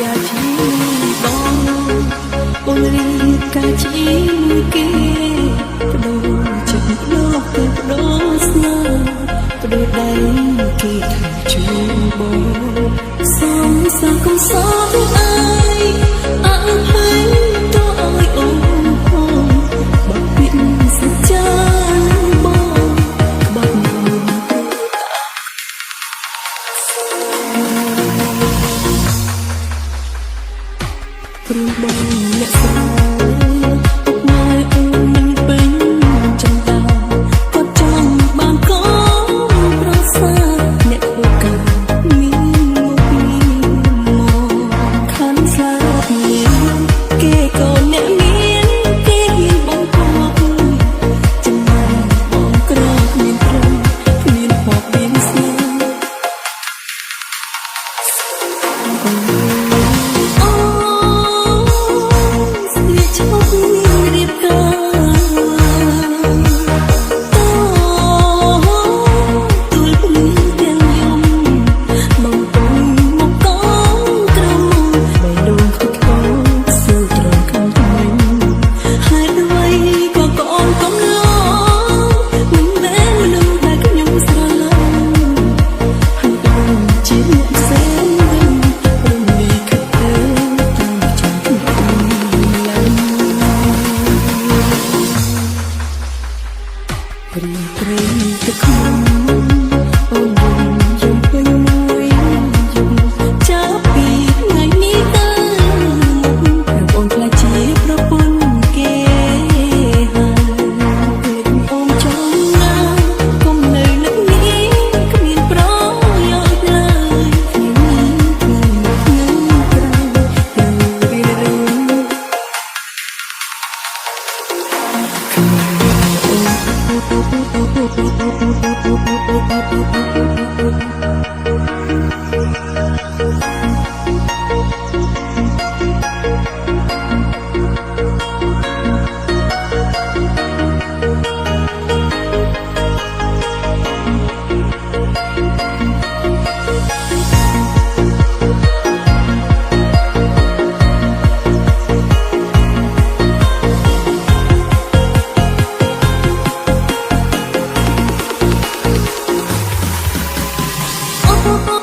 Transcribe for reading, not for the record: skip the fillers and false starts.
យ៉ាជីបងអូនរៀបការជីគេបដូរចិត្តលោកទៅបដូរស្នេហ៍បដូរដៃគេថាជួបងសំសាកុំសោកអើយអើហើយតើអើយអូនបងបាក់ពីសច្ចាបងបាក់មកព្រោះបងអ្នកស្រីពុកម៉ែអូននឹងពេញចំតាគាត់ចង់បានកូនប្រសាអ្នកធ្វើការមានមកខានស្លាប់មានគេក៏អ្នកមានគេមានបងគប់ចំណែកបងក្រគ្មានព្រមគ្មានហបមានស្នេហ៍ព្រមព្រៃទឹកខ្ញុំអូនយំពេញមួយយំចាប់ពីថ្ងៃនេះទៅអូនខ្លាចជាប្រពន្ធគេហើយអូនចង់ណាកុំនៅនឹកនេះគ្មានប្រយោជន៍ឡើយខ្ញុំក្រៅទាំងរៀនOh